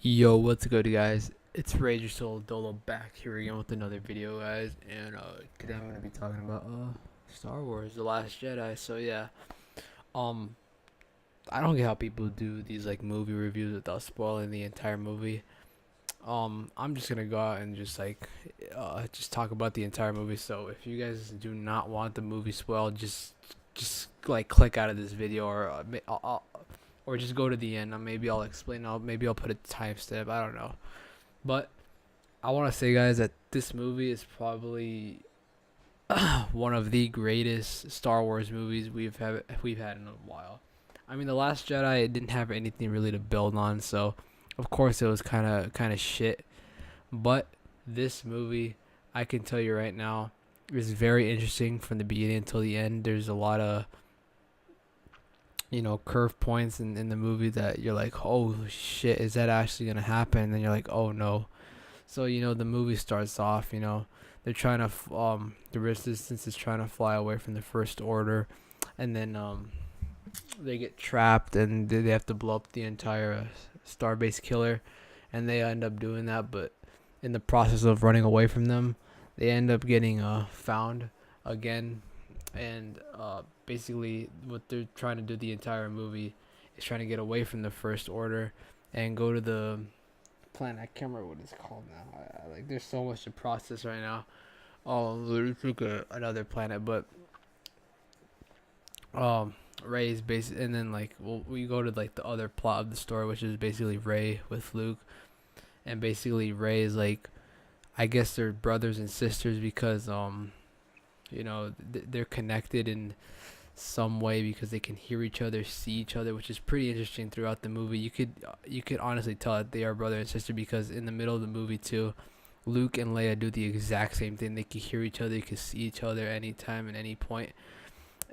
Yo, what's good, guys? It's Rager Soul Dolo back here again with another video, guys. And today I'm gonna be talking about Star Wars: The Last Jedi. So yeah, um, I don't get how people do these like movie reviews without spoiling the entire movie. I'm just gonna go out and just talk about the entire movie. So if you guys do not want the movie spoiled, just like click out of this video or just go to the end. Maybe I'll explain. Maybe I'll put a timestamp. I don't know. But I want to say, guys, that this movie is probably one of the greatest Star Wars movies we've had in a while. I mean, The Last Jedi, it didn't have anything really to build on, so of course it was kind of shit. But this movie, I can tell you right now, is very interesting from the beginning until the end. There's a lot of curve points in the movie that you're like, oh shit, is that actually gonna happen? And then you're like, oh no. So the movie starts off. They're trying to the resistance is trying to fly away from the First Order, and then they get trapped and they have to blow up the entire starbase killer, and they end up doing that. But in the process of running away from them, they end up getting found again, and basically what they're trying to do the entire movie is trying to get away from the First Order and go to the planet. I can't remember what it's called now. Like, there's so much to process right now. Oh, let's look at another planet, but Ray's base, and then we go to like the other plot of the story, which is basically Ray with Luke, and basically Ray is like, I guess they're brothers and sisters because they're connected in some way because they can hear each other, see each other, which is pretty interesting throughout the movie. You could honestly tell that they are brother and sister because in the middle of the movie too, Luke and Leia do the exact same thing. They can hear each other, they can see each other anytime and any point.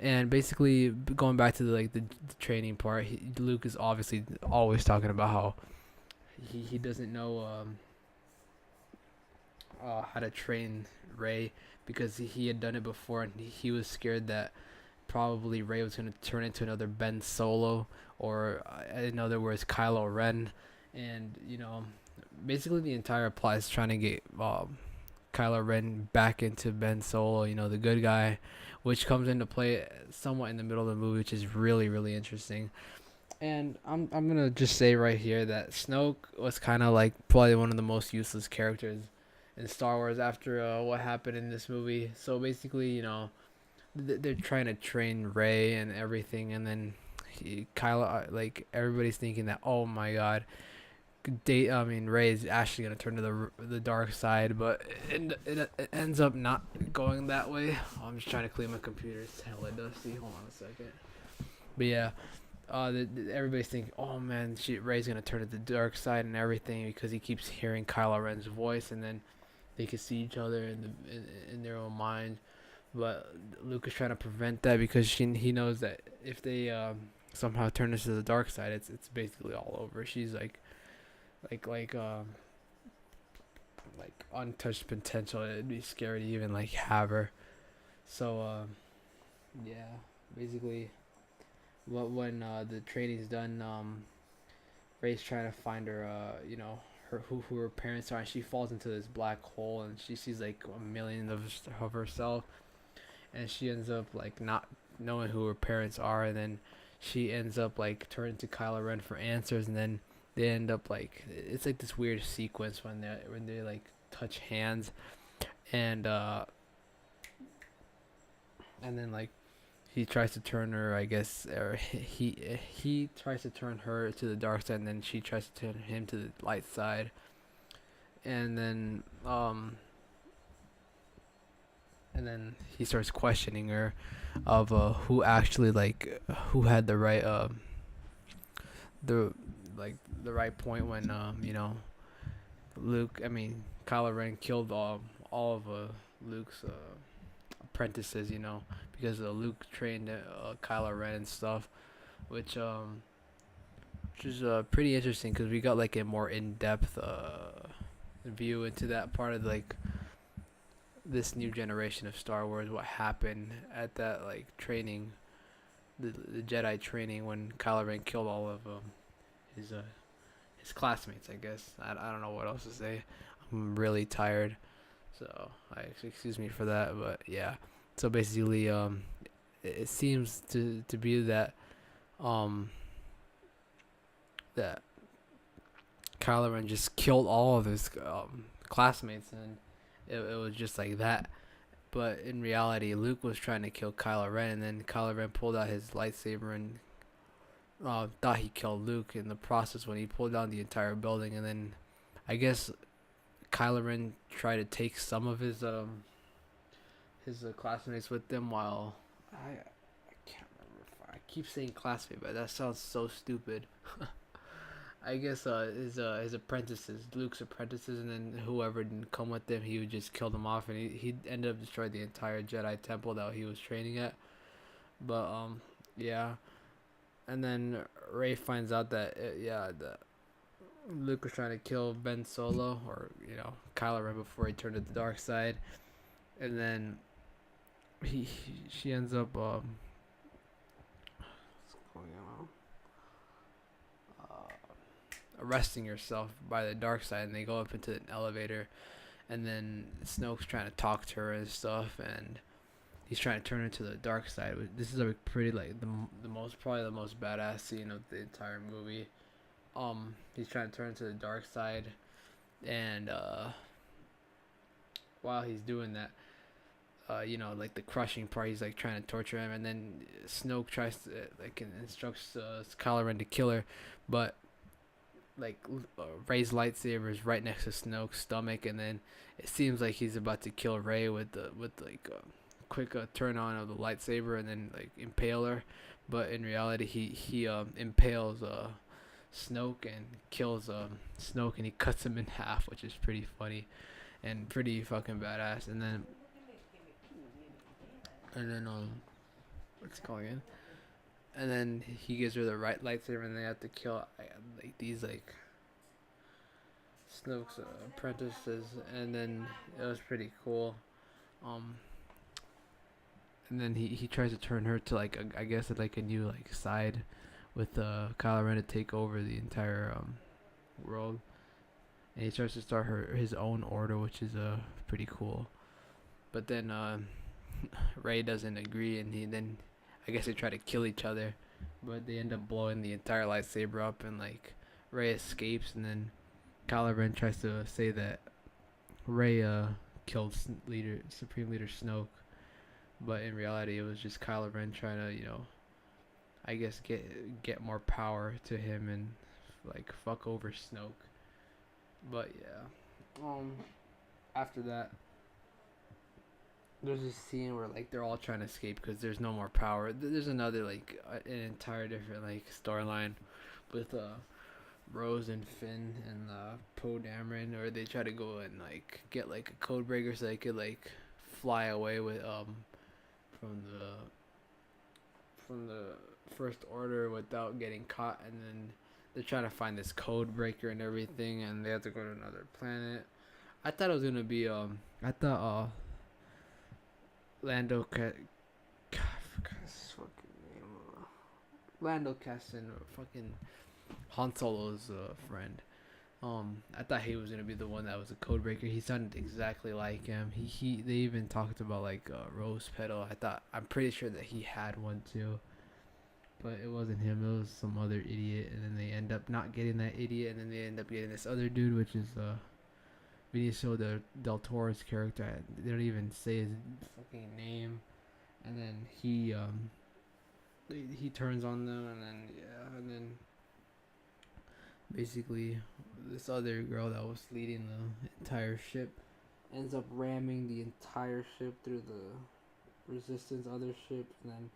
And basically, going back to the training part, Luke is obviously always talking about how he doesn't know how to train Ray because he had done it before and he was scared that probably Ray was going to turn into another Ben Solo or, in other words, Kylo Ren. And, basically the entire plot is trying to get Kylo Ren back into Ben Solo, the good guy, which comes into play somewhat in the middle of the movie, which is really, really interesting. And I'm going to just say right here that Snoke was kind of like probably one of the most useless characters in Star Wars after what happened in this movie. So basically, they're trying to train Ray and everything, and then Kylo, like everybody's thinking that, oh my God, Ray is actually gonna turn to the dark side, but it ends up not going that way. Oh, I'm just trying to clean my computer. It's hella dusty. Hold on a second. But yeah, everybody's thinking, oh man, Ray's gonna turn to the dark side and everything because he keeps hearing Kylo Ren's voice, and then they can see each other in their own mind. But Luke is trying to prevent that because he knows that if they somehow turn this to the dark side, it's basically all over. She's like like um like untouched potential. It'd be scary to even like have her. So yeah, basically, when the training's done, Ray's trying to find her her who her parents are, and she falls into this black hole, and she sees like a million of herself, and she ends up like not knowing who her parents are, and then she ends up like turning to Kylo Ren for answers, and then they end up like it's like this weird sequence when they like touch hands, and and then like he tries to turn her, I guess, or he tries to turn her to the dark side, and then she tries to turn him to the light side, and then he starts questioning her of who actually who had the right the the right point when Kylo Ren killed all of Luke's apprentices, because Luke trained Kylo Ren and stuff, which which is pretty interesting because we got like a more in-depth view into that part of like this new generation of Star Wars, what happened at that like training, the Jedi training when Kylo Ren killed all of his his classmates, I guess. I don't know what else to say. I'm really tired, so excuse me for that. But yeah, so basically, it seems to be that um that Kylo Ren just killed all of his classmates, and it was just like that. But in reality, Luke was trying to kill Kylo Ren, and then Kylo Ren pulled out his lightsaber and thought he killed Luke in the process when he pulled down the entire building. And then I guess Kylo Ren tried to take some of his classmates with them, while I can't remember if I keep saying classmate, but that sounds so stupid. I guess his apprentices, Luke's apprentices, and then whoever didn't come with them, he would just kill them off, and he ended up destroying the entire Jedi temple that he was training at. But yeah, and then Rey finds out that that Luke was trying to kill Ben Solo, or Kylo Ren, before he turned to the dark side, and then she ends up what's going on? Arresting herself by the dark side, and they go up into an elevator, and then Snoke's trying to talk to her and stuff, and he's trying to turn her to the dark side. This is a pretty, like, the most, probably the most badass scene of the entire movie. He's trying to turn her to the dark side, and while he's doing that, like the crushing part, he's like trying to torture him, and then Snoke tries to instructs Kylo Ren to kill her, but like Rey's lightsaber is right next to Snoke's stomach, and then it seems like he's about to kill Rey with quick turn on of the lightsaber, and then like impale her, but in reality he impales Snoke and kills Snoke, and he cuts him in half, which is pretty funny and pretty fucking badass. And then what's going in? And then he gives her the right lightsaber, and they have to kill like these like Snoke's apprentices, and then it was pretty cool. And then he tries to turn her to like I guess like a new like side, with Kylo Ren to take over the entire world, and he tries to start his own order, which is pretty cool. But then Rey doesn't agree, and then I guess they try to kill each other, but they end up blowing the entire lightsaber up, and like Rey escapes, and then Kylo Ren tries to say that Rey killed Supreme Leader Snoke, but in reality it was just Kylo Ren trying to I guess get more power to him and like fuck over Snoke. But yeah, after that, there's this scene where like they're all trying to escape because there's no more power. There's another like an entire different like storyline with Rose and Finn and Poe Dameron, or they try to go and like get like a code breaker so they could like fly away with from the First Order without getting caught, and then they're trying to find this code breaker and everything, and they have to go to another planet. I thought it was gonna be I thought Lando God, I forgot his fucking name. Lando Castan, fucking Han Solo's friend. I thought he was gonna be the one that was a code breaker. He sounded exactly like him. They even talked about like Rose Petal. I'm pretty sure that he had one too, but it wasn't him. It was some other idiot, and then they end up not getting that idiot, and then they end up getting this other dude, which is Benicio del Toro's character. They don't even say his fucking name, and then he turns on them, and then basically this other girl that was leading the entire ship ends up ramming the entire ship through the Resistance other ship, and then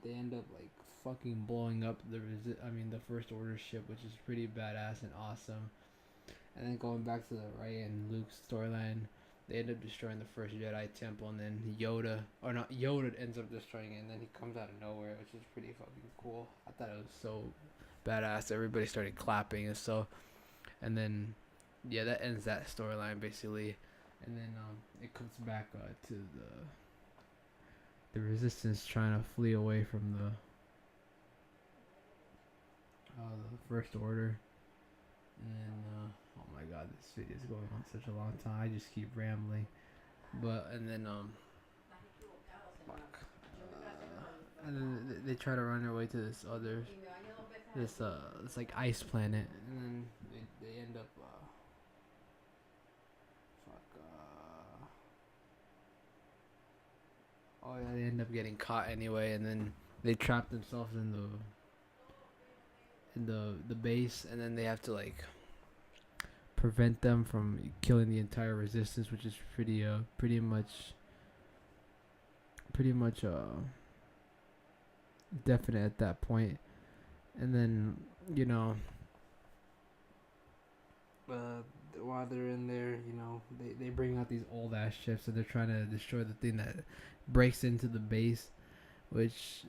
they end up like fucking blowing up the First Order ship, which is pretty badass and awesome. And then going back to the Rey and Luke storyline, they end up destroying the first Jedi temple, and then Yoda ends up destroying it, and then he comes out of nowhere, which is pretty fucking cool. I thought it was so badass. Everybody started clapping and so, and then yeah, that ends that storyline basically, and then it comes back to the Resistance trying to flee away from the First Order. And then, oh my god, this video is going on such a long time. I just keep rambling. But, and then, fuck. And then they try to run their way to this like ice planet. And then they end up, oh yeah, they end up getting caught anyway. And then they trap themselves in the base. And then they have to, like, prevent them from killing the entire resistance, which is pretty much definite at that point. And then, you know, while they're in there, you know, they bring out these old ass ships and they're trying to destroy the thing that breaks into the base, which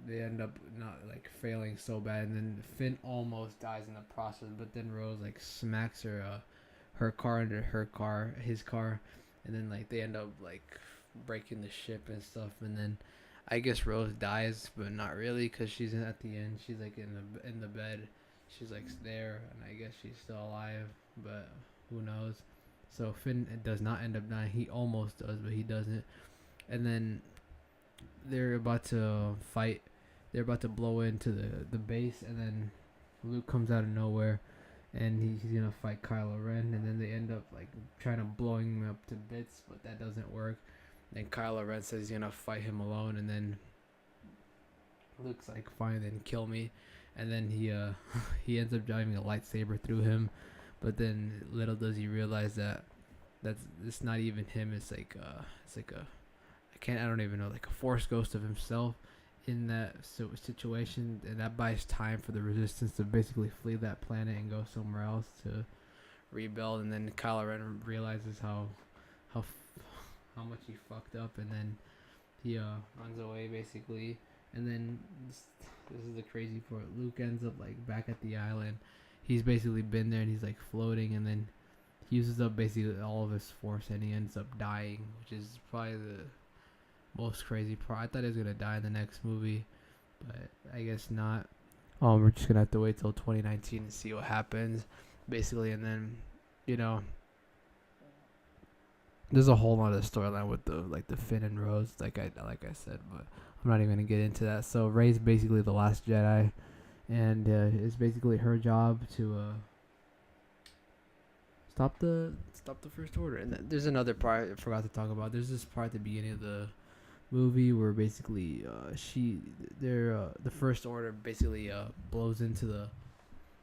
they end up not, like, failing so bad. And then Finn almost dies in the process, but then Rose, like, smacks her car into his car, and then, like, they end up, like, breaking the ship and stuff. And then I guess Rose dies, but not really, because she's at the end. She's, like, in the bed. She's, like, there, and I guess she's still alive, but who knows. So Finn does not end up dying. He almost does, but he doesn't. And then they're about to fight. They're about to blow into the base, and then Luke comes out of nowhere, and he's gonna fight Kylo Ren. And then they end up, like, trying to blowing him up to bits, but that doesn't work. Then Kylo Ren says he's gonna fight him alone, and then Luke's like, fine, then kill me. And then he he ends up driving a lightsaber through him, but then little does he realize that it's not even him. It's like I don't even know, like a force ghost of himself in that situation, and that buys time for the resistance to basically flee that planet and go somewhere else to rebuild. And then Kylo Ren realizes how much he fucked up, and then he runs away basically. And then this is the crazy part. Luke ends up, like, back at the island. He's basically been there, and he's, like, floating, and then he uses up basically all of his force, and he ends up dying, which is probably the most crazy part. I thought he was gonna die in the next movie, but I guess not. We're just gonna have to wait till 2019 and see what happens, basically. And then, you know, there's a whole lot of storyline with the Finn and Rose, like I said, but I'm not even gonna get into that. So Rey's basically the last Jedi, and it's basically her job to stop the First Order. And there's another part I forgot to talk about. There's this part at the beginning of the movie where basically the First Order basically blows into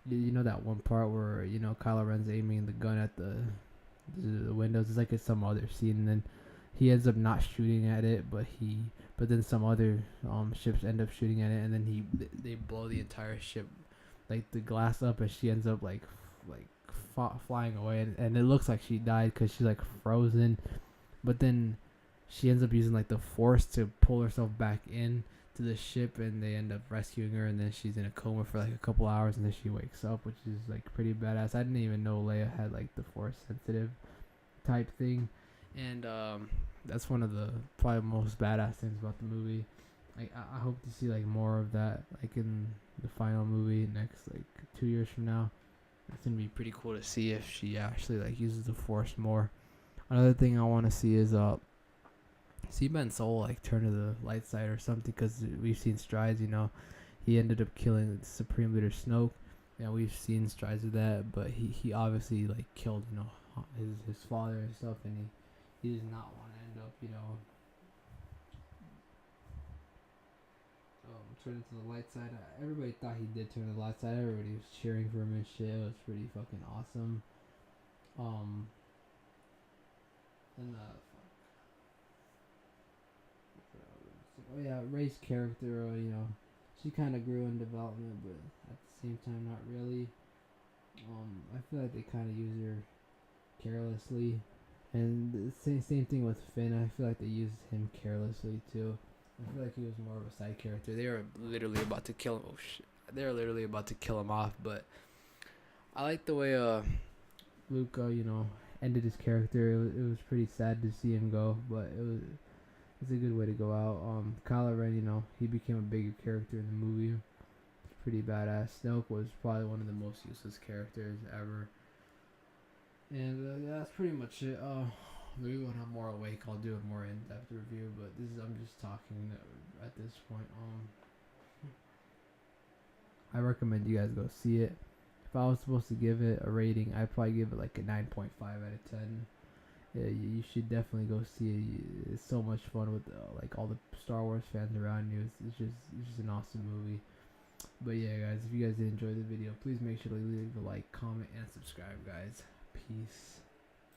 you know that one part where, you know, Kylo Ren's aiming the gun at the windows. It's like it's some other scene, and then he ends up not shooting at it, but then some other ships end up shooting at it, and then they blow the entire ship, like, the glass up, and she ends up like flying away, and it looks like she died because she's, like, frozen, but then she ends up using, like, the force to pull herself back in to the ship, and they end up rescuing her, and then she's in a coma for, like, a couple hours, and then she wakes up, which is, like, pretty badass. I didn't even know Leia had, like, the force sensitive type thing, and that's one of the probably most badass things about the movie. Like, I hope to see, like, more of that, like, in the final movie next, like, 2 years from now. It's gonna be pretty cool to see if she actually, like, uses the force more. Another thing I want to see is see Ben Solo, like, turn to the light side or something, because we've seen strides, you know. He ended up killing Supreme Leader Snoke. Yeah, we've seen strides of that, but he obviously, like, killed, you know, his father and stuff, and he does not want to end up, you know, turning to the light side. Everybody thought he did turn to the light side. Everybody was cheering for him and shit. It was pretty fucking awesome. And oh yeah, Rey's character, you know, she kind of grew in development, but at the same time, not really. I feel like they kind of use her carelessly, and the same thing with Finn. I feel like they used him carelessly too. I feel like he was more of a side character. They were literally about to kill him. Oh shit! They were literally about to kill him off, but I like the way Luke, you know, ended his character. It was pretty sad to see him go, but it's a good way to go out. Kylo Ren, you know, he became a bigger character in the movie. pretty badass. Snoke was probably one of the most useless characters ever. And yeah, that's pretty much it. Maybe when I'm more awake, I'll do a more in-depth review. But I'm just talking at this point. I recommend you guys go see it. If I was supposed to give it a rating, I'd probably give it like a 9.5 out of 10. Yeah, you should definitely go see it. It's so much fun with like all the Star Wars fans around you. It's just an awesome movie. But yeah, guys, if you guys did enjoy the video, please make sure to leave a like, comment, and subscribe, guys. Peace.